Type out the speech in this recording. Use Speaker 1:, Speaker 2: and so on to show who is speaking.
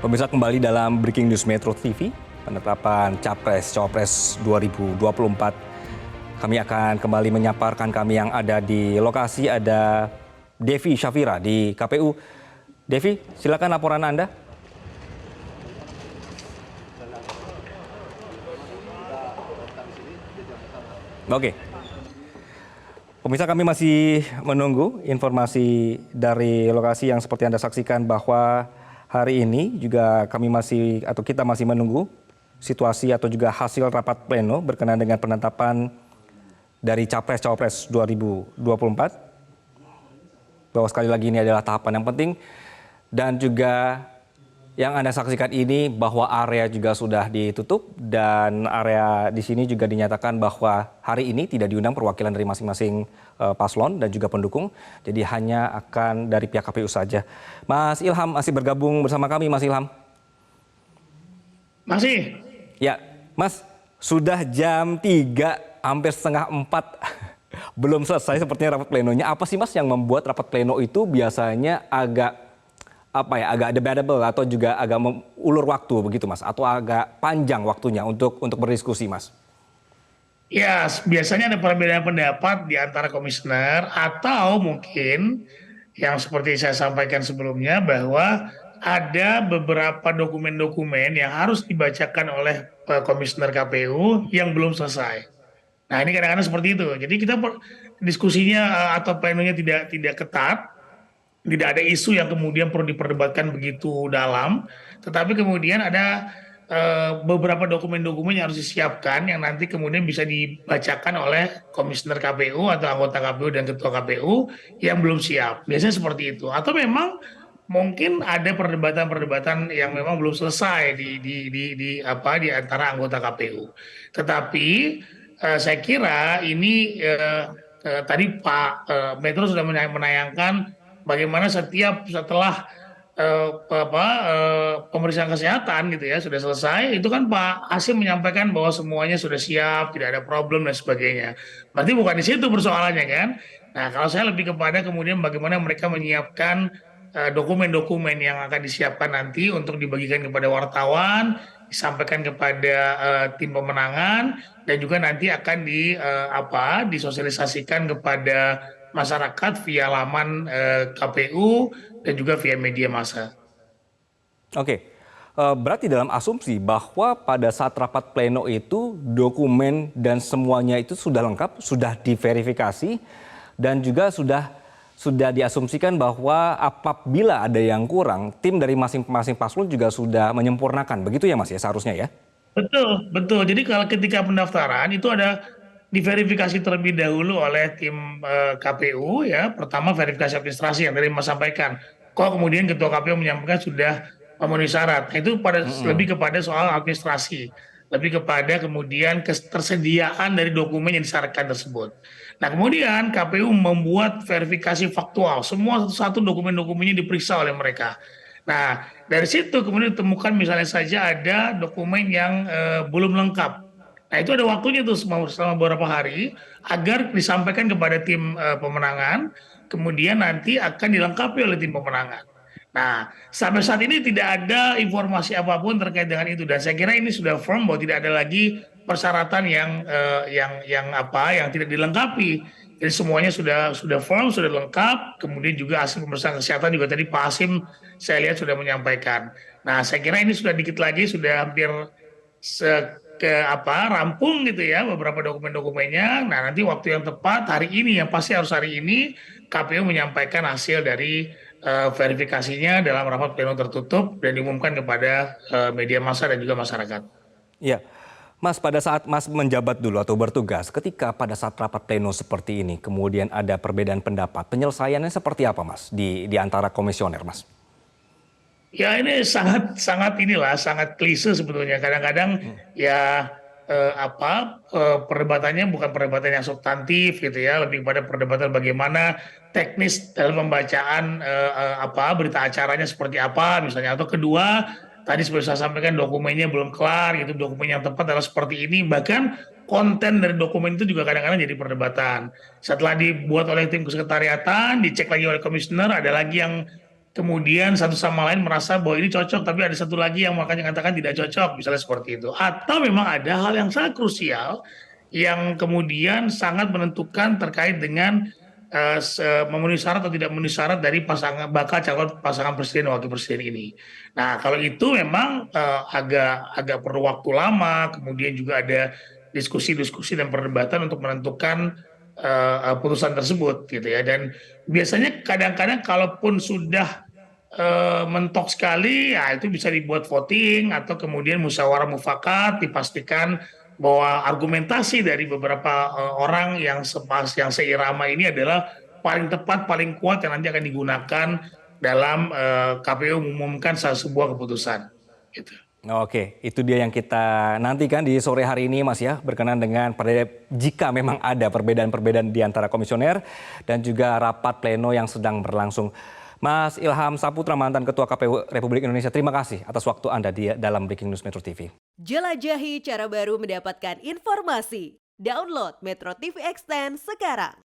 Speaker 1: Pemirsa, kembali dalam Breaking News Metro TV, penetapan Capres-Cawapres 2024. Kami akan kembali menyaparkan kami yang ada di lokasi, ada Devi Syafira di KPU. Devi, silakan laporan Anda. Oke. Pemirsa, kami masih menunggu informasi dari lokasi yang seperti Anda saksikan bahwa hari ini juga kita masih menunggu situasi atau juga hasil rapat pleno berkenaan dengan penetapan dari Capres-Cawapres 2024. Bahwa sekali lagi ini adalah tahapan yang penting dan juga yang Anda saksikan ini bahwa area juga sudah ditutup dan area di sini juga dinyatakan bahwa hari ini tidak diundang perwakilan dari masing-masing paslon dan juga pendukung. Jadi hanya akan dari pihak KPU saja. Mas Ilham masih bergabung bersama kami, Mas Ilham.
Speaker 2: Masih.
Speaker 1: Ya, Mas, sudah jam 3, hampir setengah 4. Belum selesai sepertinya rapat plenonya. Apa sih Mas yang membuat rapat pleno itu biasanya agak debatable atau juga agak ulur waktu begitu Mas, atau agak panjang waktunya untuk berdiskusi Mas?
Speaker 2: Ya, biasanya ada perbedaan pendapat di antara komisioner atau mungkin yang seperti saya sampaikan sebelumnya bahwa ada beberapa dokumen-dokumen yang harus dibacakan oleh komisioner KPU yang belum selesai. Nah, ini kadang-kadang seperti itu. Jadi kita diskusinya atau plenonya tidak ketat. Tidak ada isu yang kemudian perlu diperdebatkan begitu dalam, tetapi kemudian ada beberapa dokumen-dokumen yang harus disiapkan yang nanti kemudian bisa dibacakan oleh komisioner KPU atau anggota KPU dan ketua KPU yang belum siap. Biasanya seperti itu. Atau memang mungkin ada perdebatan-perdebatan yang memang belum selesai di antara anggota KPU. Tetapi saya kira ini tadi Pak Metro sudah menayangkan bagaimana setelah pemeriksaan kesehatan gitu ya sudah selesai, itu kan Pak Hasim menyampaikan bahwa semuanya sudah siap, tidak ada problem dan sebagainya. Berarti bukan di situ persoalannya kan? Nah, kalau saya lebih kepada kemudian bagaimana mereka menyiapkan dokumen-dokumen yang akan disiapkan nanti untuk dibagikan kepada wartawan, disampaikan kepada tim pemenangan, dan juga nanti akan disosialisasikan kepada masyarakat via laman KPU dan juga via media massa.
Speaker 1: Oke, berarti dalam asumsi bahwa pada saat rapat pleno itu dokumen dan semuanya itu sudah lengkap, sudah diverifikasi dan juga sudah diasumsikan bahwa apabila ada yang kurang, tim dari masing-masing paslon juga sudah menyempurnakan. Begitu ya Mas ya seharusnya ya?
Speaker 2: Betul, betul. Jadi kalau ketika pendaftaran itu ada diverifikasi terlebih dahulu oleh tim KPU ya. Pertama verifikasi administrasi yang tadi Mas sampaikan. Kok kemudian ketua KPU menyampaikan sudah memenuhi syarat. Nah, itu lebih kepada soal administrasi, lebih kepada kemudian ketersediaan dari dokumen yang disyaratkan tersebut. Nah, kemudian KPU membuat verifikasi faktual. Semua satu-satu dokumen-dokumennya diperiksa oleh mereka. Nah, dari situ kemudian ditemukan misalnya saja ada dokumen yang belum lengkap. Nah, itu ada waktunya tuh selama beberapa hari agar disampaikan kepada tim pemenangan, kemudian nanti akan dilengkapi oleh tim pemenangan. Nah, sampai saat ini tidak ada informasi apapun terkait dengan itu, dan saya kira ini sudah firm bahwa tidak ada lagi persyaratan yang tidak dilengkapi. Jadi semuanya sudah firm, sudah lengkap. Kemudian juga hasil pemeriksaan kesehatan juga tadi Pak Hasim saya lihat sudah menyampaikan. Nah, saya kira ini sudah dikit lagi sudah hampir rampung gitu ya beberapa dokumen-dokumennya. Nah, nanti waktu yang tepat hari ini, yang pasti harus hari ini KPU menyampaikan hasil dari verifikasinya dalam rapat pleno tertutup dan diumumkan kepada media massa dan juga masyarakat.
Speaker 1: Iya. Mas, pada saat Mas menjabat dulu atau bertugas, ketika pada saat rapat pleno seperti ini, kemudian ada perbedaan pendapat, penyelesaiannya seperti apa Mas di antara komisioner Mas?
Speaker 2: Ya, ini sangat klise sebetulnya. Kadang-kadang ya perdebatannya bukan perdebatan yang substantif gitu ya, lebih pada perdebatan bagaimana teknis dalam pembacaan berita acaranya seperti apa misalnya, atau kedua tadi seperti saya sampaikan dokumennya belum kelar gitu, dokumen yang tepat adalah seperti ini, bahkan konten dari dokumen itu juga kadang-kadang jadi perdebatan. Setelah dibuat oleh tim kesekretariatan, dicek lagi oleh komisioner, ada lagi yang kemudian satu sama lain merasa bahwa ini cocok, tapi ada satu lagi yang makanya katakan tidak cocok, misalnya seperti itu. Atau memang ada hal yang sangat krusial yang kemudian sangat menentukan terkait dengan memenuhi syarat atau tidak memenuhi syarat dari pasangan bakal calon pasangan presiden dan wakil presiden ini. Nah, kalau itu memang agak agak perlu waktu lama, kemudian juga ada diskusi-diskusi dan perdebatan untuk menentukan putusan tersebut gitu ya. Dan biasanya kadang-kadang kalaupun sudah mentok sekali, ya itu bisa dibuat voting atau kemudian musyawarah mufakat, dipastikan bahwa argumentasi dari beberapa orang yang yang seirama ini adalah paling tepat, paling kuat yang nanti akan digunakan dalam KPU mengumumkan sebuah keputusan. Gitu.
Speaker 1: Oke, itu dia yang kita nantikan di sore hari ini Mas ya, berkenan dengan jika memang ada perbedaan-perbedaan di antara komisioner dan juga rapat pleno yang sedang berlangsung. Mas Ilham Saputra, mantan Ketua KPU Republik Indonesia, terima kasih atas waktu Anda di dalam Breaking News Metro TV.
Speaker 3: Jelajahi cara baru mendapatkan informasi. Download Metro TV Extend sekarang.